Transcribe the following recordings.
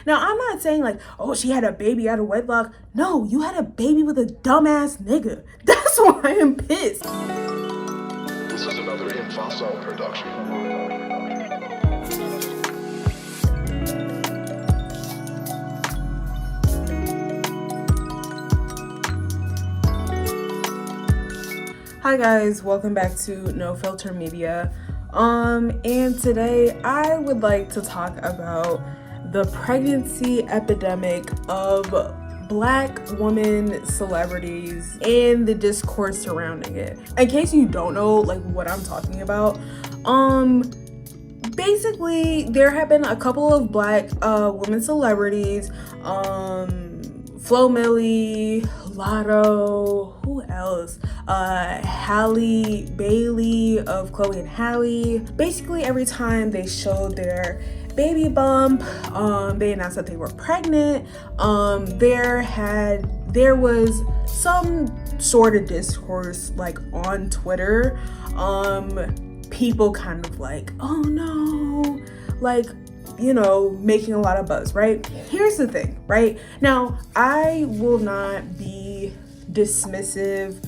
Now, I'm not saying like, oh, she had a baby out of wedlock. No, you had a baby with a dumbass nigga. That's why I'm pissed. This is another Infosol production. Hi guys, welcome back to No Filter Media. And today I would like to talk about the pregnancy epidemic of Black women celebrities and the discourse surrounding it. In case you don't know like what I'm talking about, basically there have been a couple of Black women celebrities, Flo Milli, Lotto, who else? Halle Bailey of Chloe and Halle. Basically every time they showed their baby bump, they announced that they were pregnant, there was some sort of discourse like on Twitter, people kind of like, oh no, like, you know, making a lot of buzz, right? Here's the thing, right? Now, I will not be dismissive,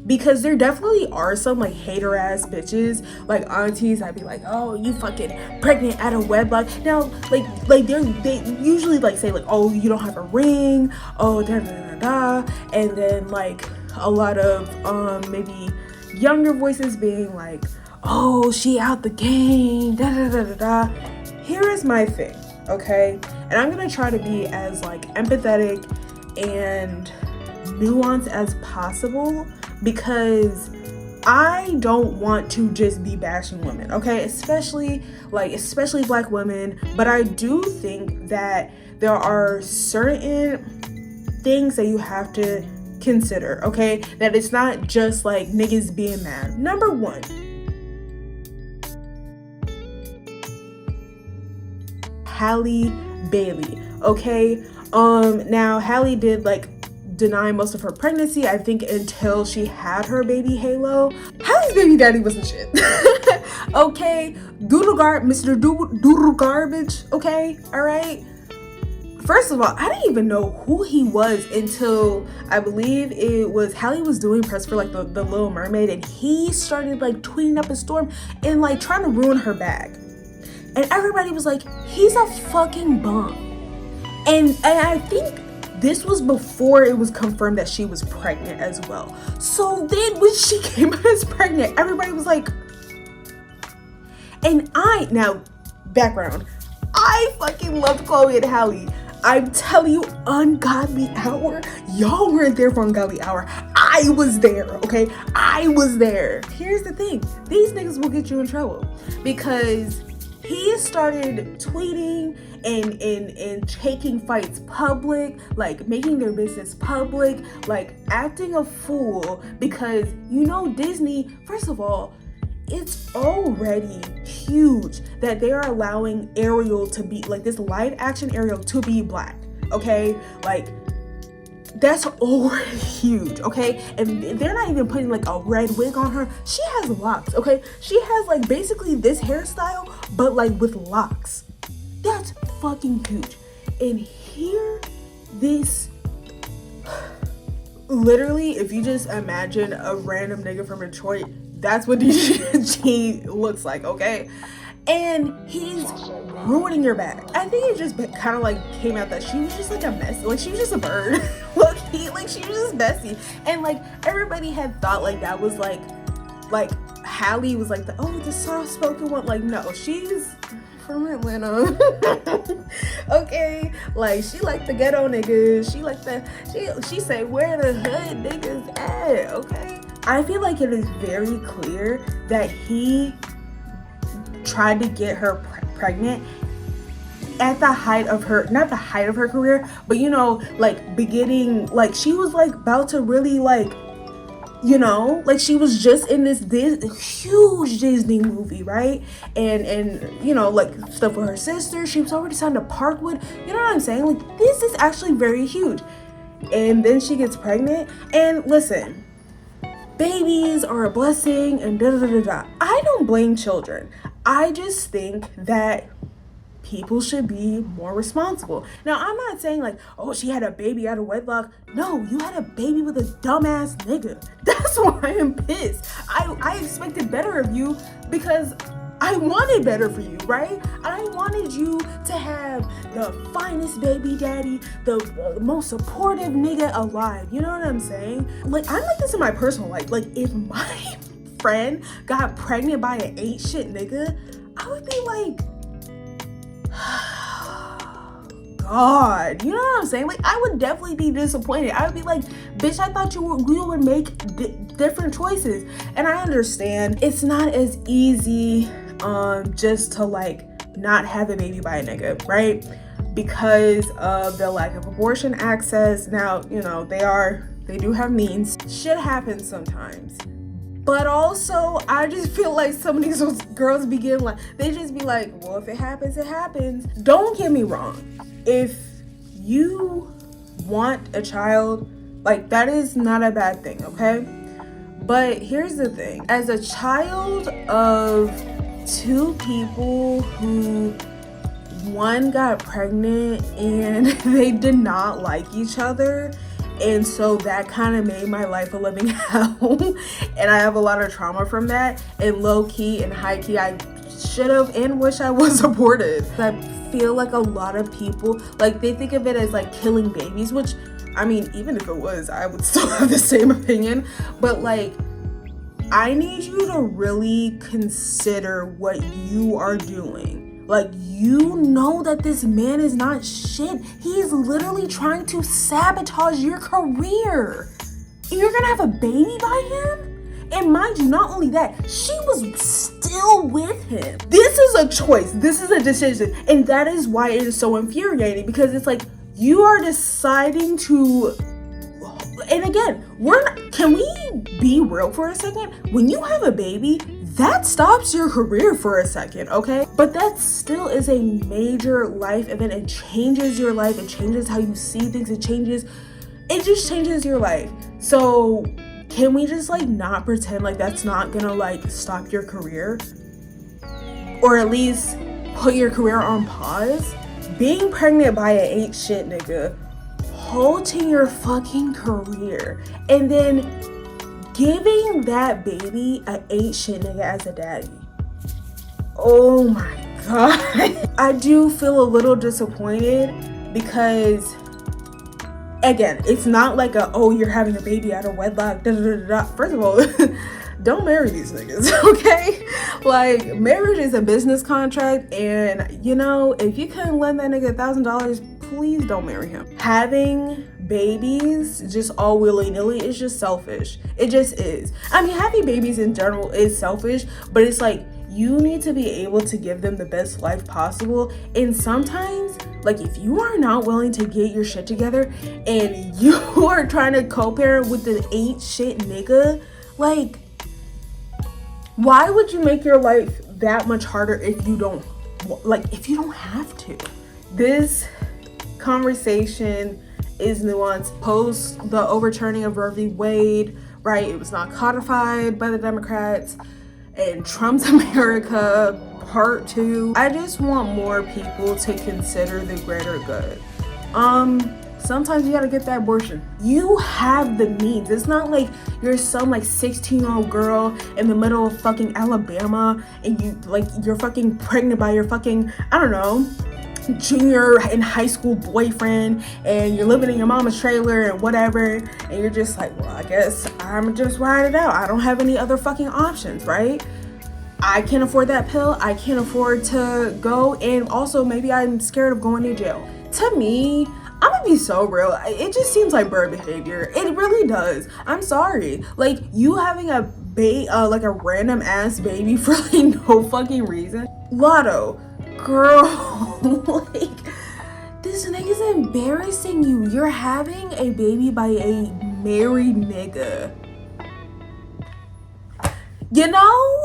because there definitely are some like hater ass bitches, like aunties. I'd be like, oh, you fucking pregnant out of wedlock. Now, like they usually like say like, oh, you don't have a ring, oh, da da da da, and then like a lot of maybe younger voices being like, oh, she out the game, da da da da da. Here is my thing, okay? And I'm gonna try to be as like empathetic and nuanced as possible, because I don't want to just be bashing women, okay? Especially Black women, but I do think that there are certain things that you have to consider, okay? That it's not just like niggas being mad. Number one, Halle Bailey, okay? Now Halle did like deny most of her pregnancy, I think, until she had her baby Halo. Halle's baby daddy wasn't shit. Okay, Mr. Doodle Garbage, okay, all right? First of all, I didn't even know who he was until I believe it was Halle was doing press for like the Little Mermaid, and he started like tweeting up a storm and like trying to ruin her bag. And everybody was like, he's a fucking bum. And I think this was before it was confirmed that she was pregnant as well. So then when she came out as pregnant, everybody was like, and now, background, I fucking loved Chloe and Halle. I'm telling you, Ungodly Hour, y'all weren't there for Ungodly Hour. I was there, okay? I was there. Here's the thing, these niggas will get you in trouble, because he started tweeting and taking fights public, like making their business public, like acting a fool, because, you know, Disney, first of all, it's already huge that they're allowing Ariel to be, like this live action Ariel to be Black, okay? Like, that's already huge, okay? And they're not even putting like a red wig on her. She has locks, okay? She has like basically this hairstyle, but like with locks. That's fucking huge. And here, this, literally, if you just imagine a random nigga from Detroit, that's what DG looks like, okay? And he's ruining your bag. I think it just kind of like came out that she was just like a mess. Like she was just a bird. Like she was just messy. And like everybody had thought like that was like Halle was like the soft spoken one. Like no, she's from Atlanta. Okay, like she like the ghetto niggas. She like she say where the hood niggas at, okay? I feel like it is very clear that he tried to get her pregnant at the height of her, not the height of her career, but you know, like beginning, like she was like about to really like, you know, like she was just in this huge Disney movie, right? And you know, like stuff with her sister, she was already signed to Parkwood, you know what I'm saying? Like this is actually very huge. And then she gets pregnant, and listen, babies are a blessing and da da da da. I don't blame children. I just think that people should be more responsible. Now, I'm not saying like, oh, she had a baby out of wedlock. No, you had a baby with a dumbass nigga. That's why I'm pissed. I expected better of you because I wanted better for you, right? I wanted you to have the finest baby daddy, the most supportive nigga alive. You know what I'm saying? Like, I'm like this in my personal life. Like, if my friend got pregnant by an ain't shit nigga, I would be like, God, you know what I'm saying? Like, I would definitely be disappointed. I would be like, bitch, I thought you would make different choices. And I understand it's not as easy just to like not have a baby by a nigga, right? Because of the lack of abortion access. Now, you know, they do have means. Shit happens sometimes. But also, I just feel like some of these girls begin like, they just be like, well, if it happens, it happens. Don't get me wrong. If you want a child, like, that is not a bad thing, okay? But here's the thing. As a child of two people who, one got pregnant and they did not like each other, and so that kind of made my life a living hell, and I have a lot of trauma from that, and low-key and high-key I should have and wish I was aborted. I feel like a lot of people, like, they think of it as like killing babies, which, I mean, even if it was, I would still have the same opinion. But like, I need you to really consider what you are doing. Like, you know that this man is not shit. He is literally trying to sabotage your career. And you're gonna have a baby by him? And mind you, not only that, she was still with him. This is a choice. This is a decision. And that is why it is so infuriating, because it's like, you are deciding to, and again, can we be real for a second? When you have a baby, that stops your career for a second, okay? But that still is a major life event. It changes your life. It changes how you see things. It just changes your life. So can we just like not pretend like that's not gonna like stop your career? Or at least put your career on pause? Being pregnant by an ain't shit nigga, halting your fucking career, and then giving that baby an ain't shit nigga as a daddy. Oh my God. I do feel a little disappointed because, again, it's not like oh, you're having a baby out of wedlock, da da da da. First of all, don't marry these niggas, okay? Like, marriage is a business contract, and you know, if you couldn't lend that nigga $1,000, please don't marry him. Having babies just all willy-nilly is just selfish. It just is. I mean, having babies in general is selfish, but it's like, you need to be able to give them the best life possible. And sometimes, like, if you are not willing to get your shit together and you are trying to co-parent with an ain't shit nigga, like, why would you make your life that much harder if you don't have to? This conversation is nuanced. Post the overturning of Roe v. Wade, right? It was not codified by the Democrats. And Trump's America Part 2. I just want more people to consider the greater good. Sometimes you gotta get that abortion. You have the means. It's not like you're some like 16-year-old girl in the middle of fucking Alabama and you're fucking pregnant by your fucking, I don't know, junior in high school boyfriend, and you're living in your mama's trailer and whatever, and you're just like, well, I guess I'm just ride it out. I don't have any other fucking options, right? I can't afford that pill. I can't afford to go, and also maybe I'm scared of going to jail. To me, I'm gonna be so real, it just seems like bird behavior. It really does. I'm sorry. Like, you having a like a random ass baby for like no fucking reason. Lotto, girl, like, this nigga's embarrassing you. You're having a baby by a married nigga. You know?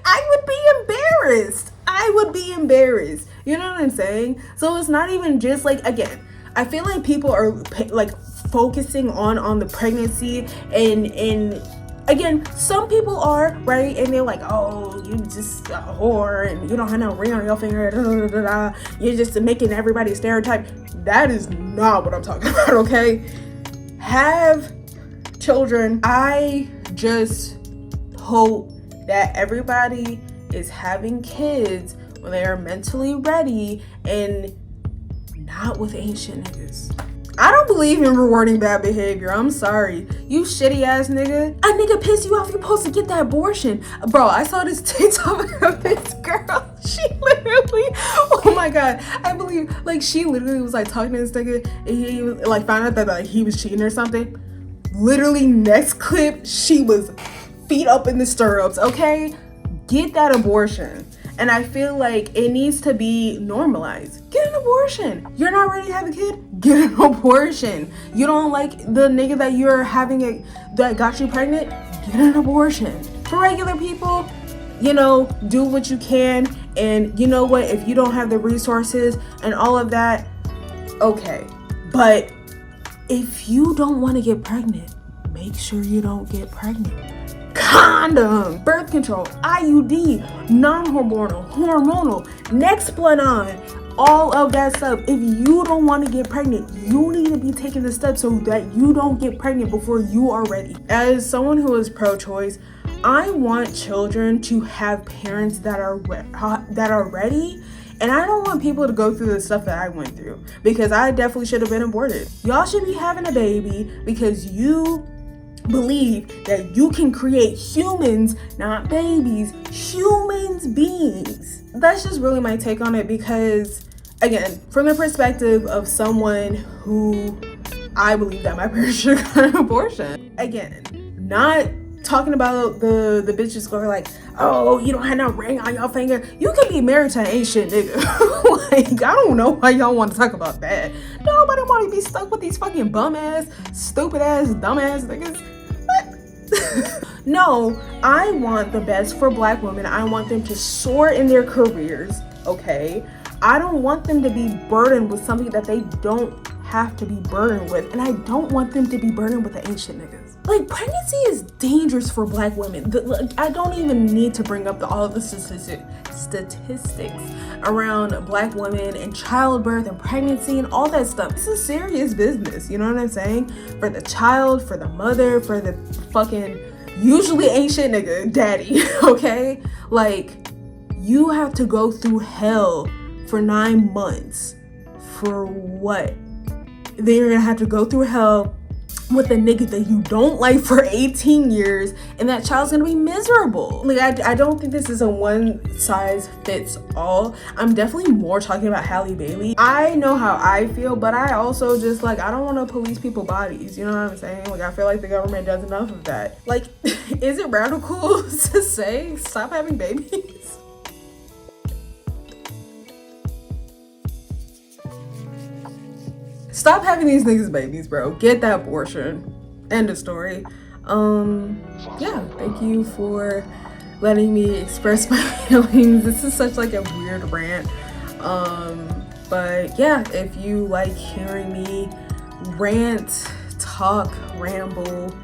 I would be embarrassed. You know what I'm saying? So it's not even just like, again, I feel like people are like focusing on the pregnancy and Again, some people are, right? And they're like, oh, you just a whore and you don't have no ring on your finger. Da, da, da, da. You're just making everybody stereotype. That is not what I'm talking about, okay? Have children. I just hope that everybody is having kids when they are mentally ready and not with ancient niggas. I don't believe in rewarding bad behavior. I'm sorry. You shitty ass nigga. A nigga piss you off, you're supposed to get that abortion. Bro, I saw this TikTok of this girl. She literally, oh my God. I believe, like, she literally was like talking to this nigga and he was like found out that like he was cheating or something. Literally next clip, she was feet up in the stirrups, okay? Get that abortion. And I feel like it needs to be normalized. Get an abortion. You're not ready to have a kid? Get an abortion. You don't like the nigga that you're having that got you pregnant? Get an abortion. For regular people, you know, do what you can. And you know what? If you don't have the resources and all of that, okay. But if you don't want to get pregnant, make sure you don't get pregnant. Condom, birth control, IUD, non-hormonal, hormonal, Nexplanon, all of that stuff. If you don't want to get pregnant, you need to be taking the steps so that you don't get pregnant before you are ready. As someone who is pro-choice, I want children to have parents that are ready. And I don't want people to go through the stuff that I went through, because I definitely should have been aborted. Y'all should be having a baby because you believe that you can create humans, not babies, humans beings. That's just really my take on it, because again, from the perspective of someone who I believe that my parents should have got an abortion. Again, not talking about the bitches going like, oh, you don't have no ring on your finger. You could be married to an ancient nigga. Like, I don't know why y'all want to talk about that. Nobody want to be stuck with these fucking bum ass, stupid ass, dumb ass niggas. No, I want the best for Black women. I want them to soar in their careers, okay? I don't want them to be burdened with something that they don't have to be burdened with. And I don't want them to be burdened with the ancient niggas. Like, pregnancy is dangerous for Black women. I don't even need to bring up all of the statistics around Black women and childbirth and pregnancy and all that stuff. This is serious business, you know what I'm saying? For the child, for the mother, for the fucking usually ancient nigga daddy, okay? Like, you have to go through hell for 9 months. For what? Then you're gonna have to go through hell with a nigga that you don't like for 18 years, and that child's gonna be miserable. Like, I don't think this is a one size fits all. I'm definitely more talking about Halle Bailey. I know how I feel, but I also just, like, I don't want to police people's bodies, you know what I'm saying? Like, I feel like the government does enough of that. Like, is it radical to say stop having babies? Stop having these niggas babies, bro. Get that abortion. End of story. Yeah, thank you for letting me express my feelings. This is such like a weird rant. But yeah, if you like hearing me rant, talk, ramble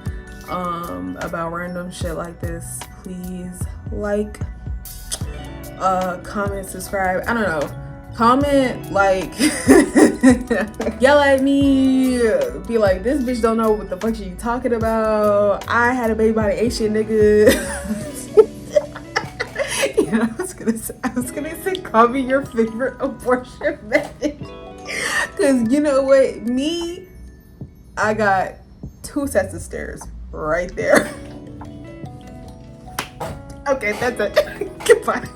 about random shit like this, please like, comment, subscribe. I don't know. Comment, like, yell at me, be like, this bitch don't know what the fuck she talking about. I had a baby by the Asian nigga. Yeah, I was gonna say, call me your favorite abortion method. Cause you know what, I got 2 sets of stairs right there. Okay, that's it. Goodbye.